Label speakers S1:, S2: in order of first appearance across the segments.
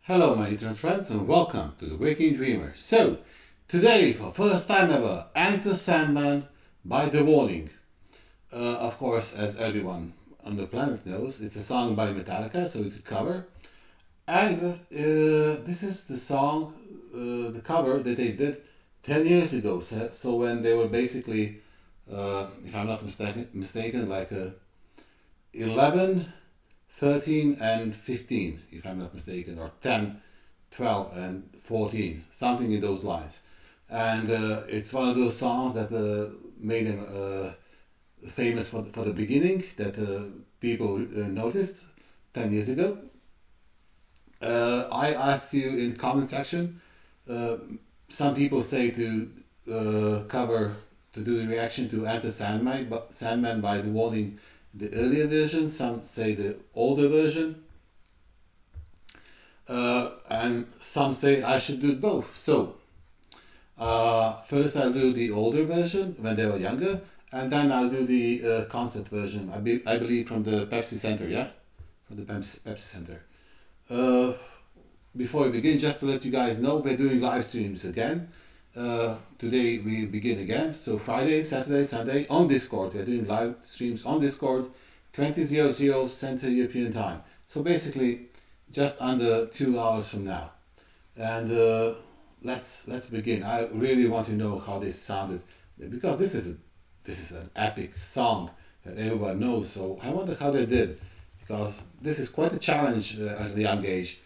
S1: Hello, my internet friends, and welcome to the Waking Dreamer. So, today, for first time ever, Enter Sandman by The Warning. Of course, as everyone on the planet knows, it's a song by Metallica, so it's a cover. And this is the song, the cover that they did 10 years ago. So when they were basically, if I'm not mistaken, like 11, 13 and 15, if I'm not mistaken, or 10, 12 and 14, something in those lines. And it's one of those songs that made him famous for the beginning, that people noticed 10 years ago. I asked you in the comment section, uh, some people say to to do the reaction to Enter Sandman by The Warning, the earlier version, some say the older version, and some say I should do both. So, first I'll do the older version when they were younger, and then I'll do the concert version, I believe from the Pepsi Center, yeah? From the Pepsi Center. Uh, Before we begin, just to let you guys know, we're doing live streams again. Today we begin again. So Friday, Saturday, Sunday on Discord. We're doing live streams on Discord, 20:00 Central European Time. So basically, just under 2 hours from now. And let's begin. I really want to know how this sounded, because this is an epic song that everyone knows. So I wonder how they did, because this is quite a challenge at a young age.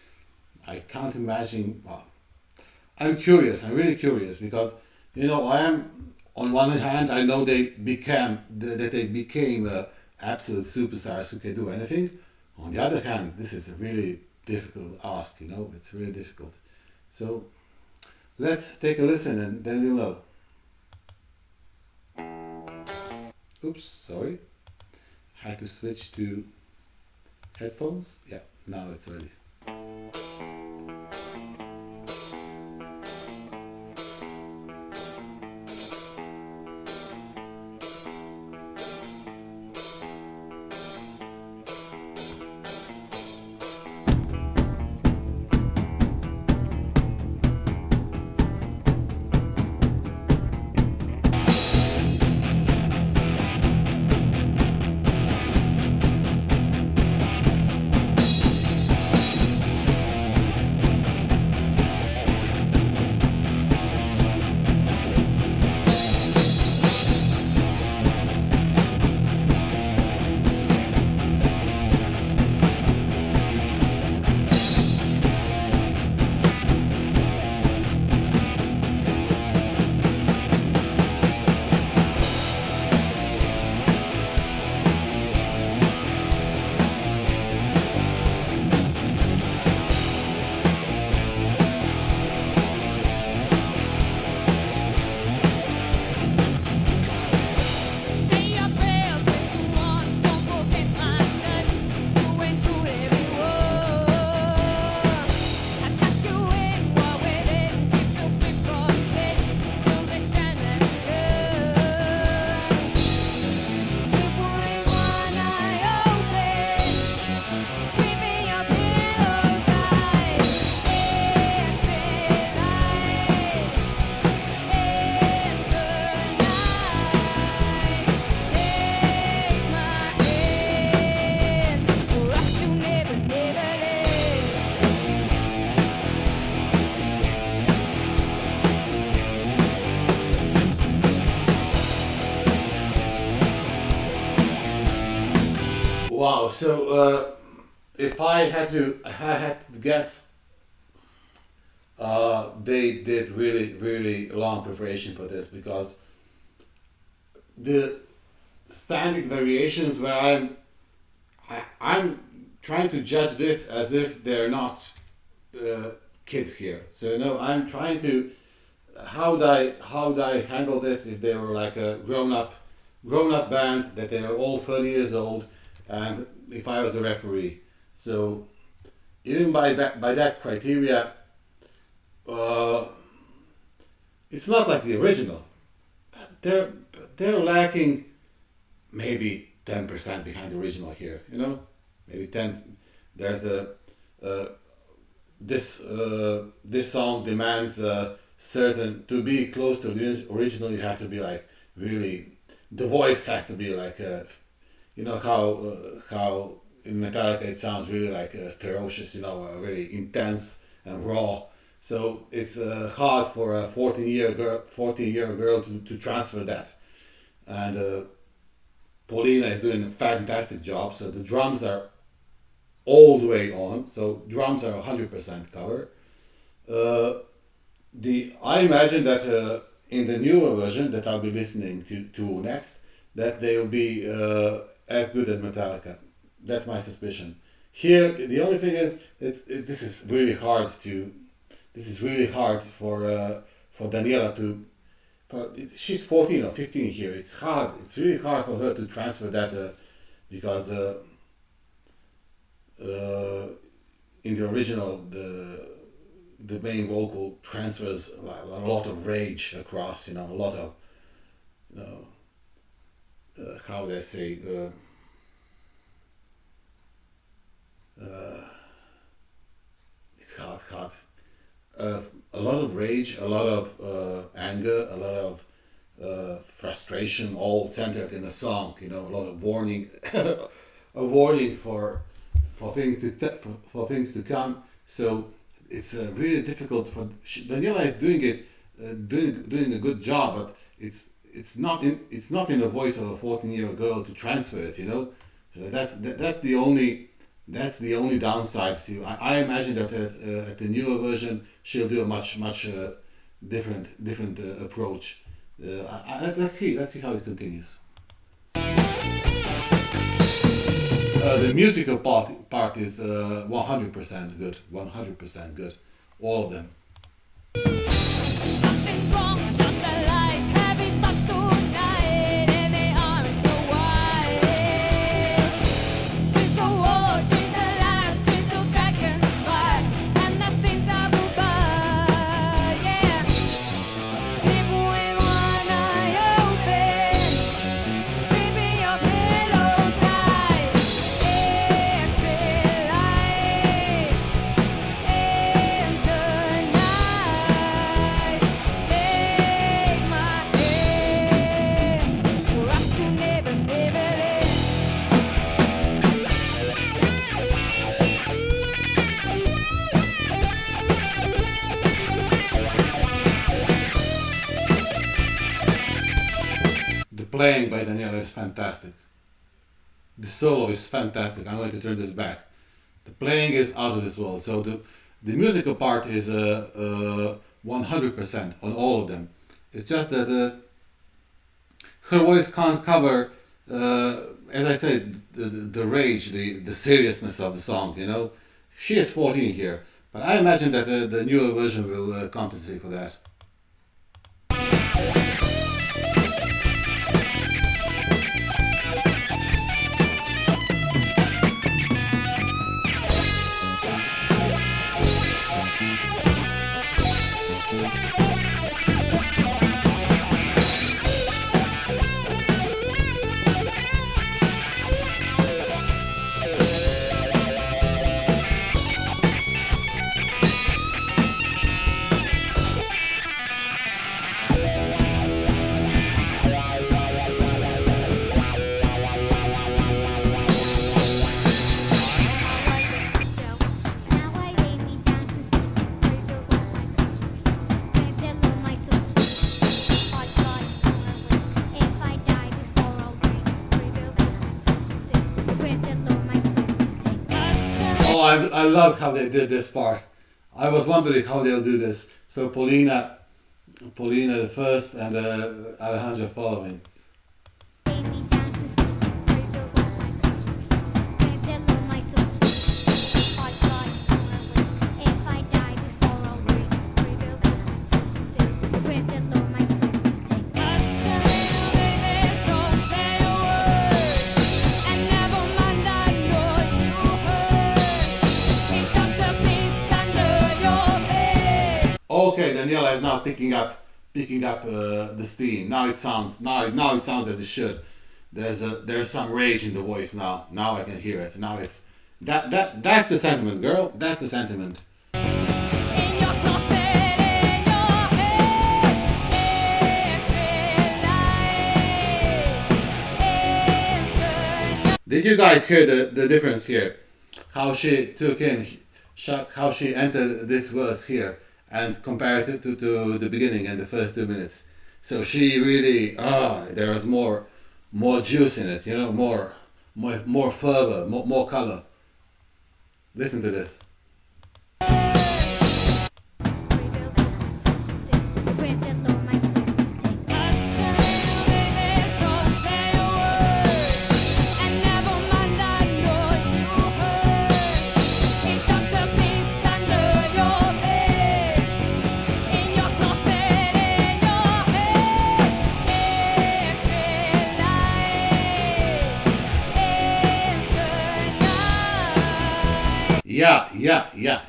S1: I can't imagine. Well, I'm curious. I'm really curious because I am. On one hand, I know they became absolute superstars who can do anything. On the other hand, this is a really difficult ask. It's really difficult. So let's take a listen and then we'll know. Oops, sorry. Had to switch to headphones. Yeah, now it's ready. Wow. So if I had to guess, they did really, really long preparation for this, because the standing variations where I'm trying to judge this as if they're not uh, kids here. So I'm trying to how would I handle this if they were like a grown up band, that they were all 30 years old, and if I was a referee. So even by that criteria, uh, it's not like the original. They're lacking maybe 10% behind the original here. Maybe 10. There's a this song demands certain to be close to the original. You have to be like really, the voice has to be like you know how in Metallica it sounds really like ferocious, you know, really intense and raw. So it's hard for a 14-year girl to transfer that. And Paulina is doing a fantastic job. So the drums are all the way on. So drums are 100% cover. Uh, the I imagine that in the newer version that I'll be listening to next, that they will be as good as Metallica. That's my suspicion. Here, the only thing is, this is really hard to. This is really hard for Daniela to. She's 14 or 15 here. It's hard. It's really hard for her to transfer that because uh, in the original the main vocal transfers a lot of rage across. You know, a lot of how they say. It's hard. A lot of rage, a lot of anger, a lot of frustration, all centered in a song. You know, a lot of warning, a warning for things for things to come. So it's really difficult for Daniela is doing it, doing a good job, but it's not in the voice of a 14-year girl to transfer it. You know, so that's the only. That's the only downside to. I imagine that at the newer version she'll do a much different approach. Let's see how it continues. The musical part is 100% good, 100% good, all of them.
S2: Something wrong, just a light, heavy thoughts tonight, and they aren't so wide. With the war, with the lies, with the dragons fly, and nothing's taboo but, yeah. Live with one eye open, keeping your pillow tight. Exit light in the night. Take my hand, for us to never, never end.
S1: The playing by Daniela is fantastic. The solo is fantastic. I'm going to turn this back. The playing is out of this world. So the musical part is 100% on all of them. It's just that her voice can't cover, as I said, the rage, the seriousness of the song. You know, she is 14 here, but I imagine that the newer version will compensate for that.
S2: Now I lay me down to sleep. Pray the Lord my soul to keep. Pray the Lord my soul to keep. Hot God, if I die before I'll break. Pray the Lord my soul to take. Pray the Lord my soul to take.
S1: Oh, I loved how they did this part. I was wondering how they'll do this. So Paulina the first, and Alejandro following.
S2: Lay me down to sleep. Pray the Lord my soul to keep. Pray the Lord my soul to keep. Hot God, if I die before I'll break. Pray the Lord my soul to take. Pray the Lord my soul to take. Don't say a word, and never mind that noise you heard. It's just a beast under your bed.
S1: Okay, Daniela is now picking up the steam. Now it sounds as it should. There's some rage in the voice now. Now I can hear it. Now it's that's the sentiment, girl. That's the sentiment. Did you guys hear the difference here? How she took in, how she entered this verse here and compared it to the beginning and the first 2 minutes. So she really, there was more juice in it, more fervor, more color. Listen to this.
S2: Rebuild all my soul today. Breathe the Lord my soul today.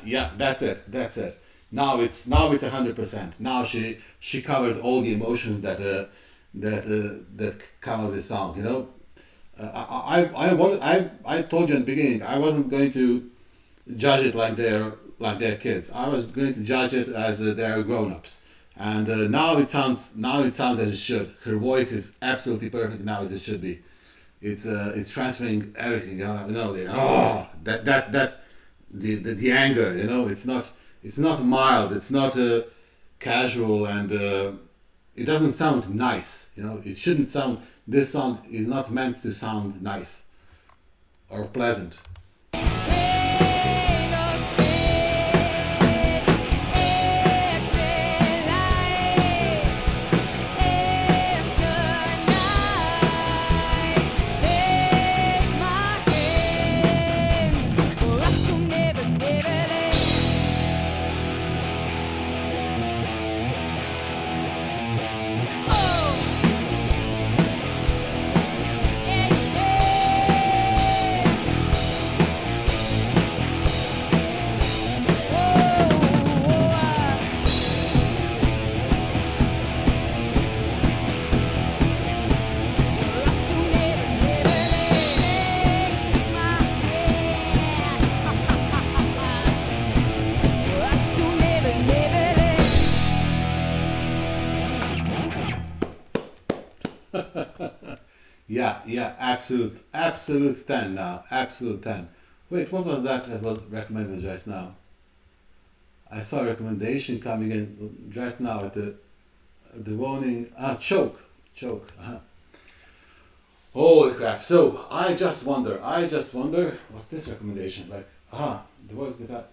S1: Yeah. That's it. That's it. Now it's 100%. Now she covered all the emotions that come of this song. I told you in the beginning I wasn't going to judge it like they're kids. I was going to judge it as they're grown-ups. And now it sounds as it should. Her voice is absolutely perfect now as it should be. It's transferring everything. The anger. It's not mild. It's not casual, and it doesn't sound nice. It shouldn't sound. This song is not meant to sound nice or pleasant. Yeah, absolute 10 now, absolute 10. Wait, what was that was recommended just now? I saw a recommendation coming in right now at the warning. Choke. Holy crap! So I just wonder, what's this recommendation? Like, the voice guitar.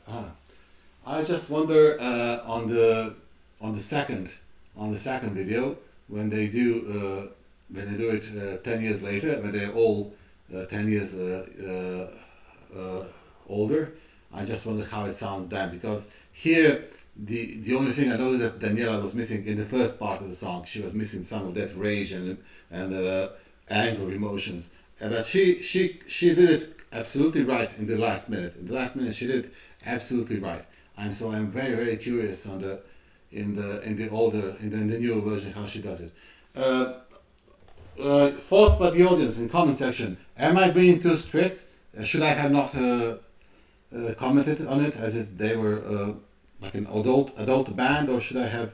S1: I just wonder on the second video when they do it 10 years later, when they're all 10 years older. I just wonder how it sounds then, because here the only thing I know is that Daniela was missing in the first part of the song. She was missing some of that rage and anger emotions, but she did it absolutely right in the last minute. In the last minute, she did it absolutely right. I'm very very curious on the newer version how she does it. Thoughts by the audience in comment section. Am I being too strict? Should I have not commented on it as if they were like an adult band, or should I have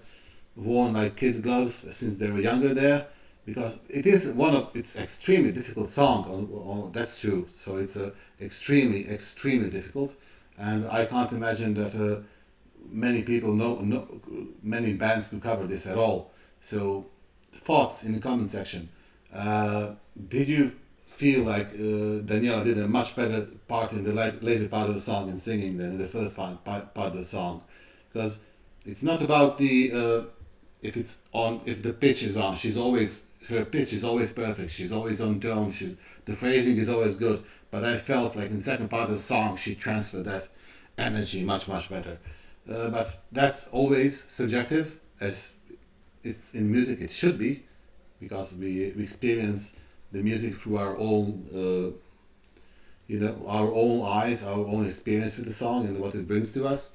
S1: worn like kids gloves since they were younger there? Because it's extremely difficult song. That's true. So it's extremely difficult, and I can't imagine that many people many bands could cover this at all. So thoughts in the comment section. Did you feel like Daniela did a much better part in the later part of the song in singing than in the first part of the song? Because it's not about if the pitch is on. Her pitch is always perfect. She's always on tone. The phrasing is always good. But I felt like in the second part of the song she transferred that energy much better. But that's always subjective, as it's in music. It should be, because we experience the music through our own eyes, our own experience with the song and what it brings to us,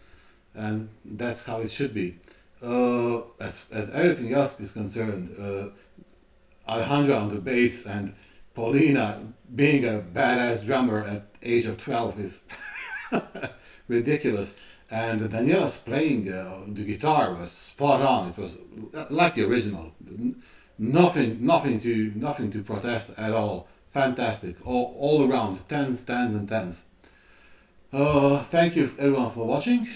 S1: and that's how it should be. As everything else is concerned, Alejandra on the bass and Paulina being a badass drummer at age of 12 is ridiculous. And Daniela's playing the guitar was spot on. It was like the original. Nothing to protest at all fantastic, all around, tens, tens, and tens. Thank you everyone for watching.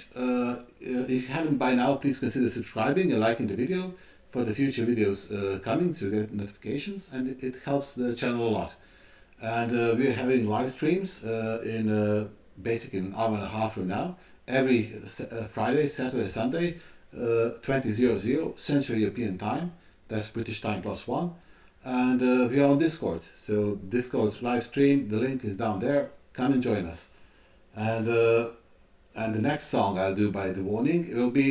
S1: If you haven't by now, please consider subscribing and liking the video for the future videos coming to get notifications, and it helps the channel a lot. And we're having live streams in basically an hour and a half from now, every Friday, Saturday, Sunday, 20:00 Central European Time. That's British time +1. And we are on Discord. So Discord's live stream, the link is down there. Come and join us. And the next song I'll do by the warning, it will be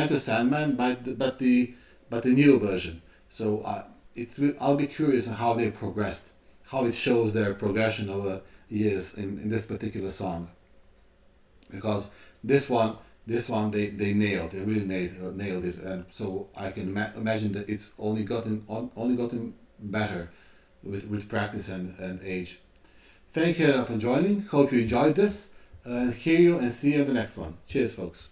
S1: Enter Sandman, but the new version. So I'll be curious on how they progressed, how it shows their progression over years in this particular song, because this one they nailed, they really nailed it, and so I can imagine that it's only gotten better with practice and age. Thank you for joining. Hope you enjoyed this, and hear you and see you in the next one. Cheers, folks.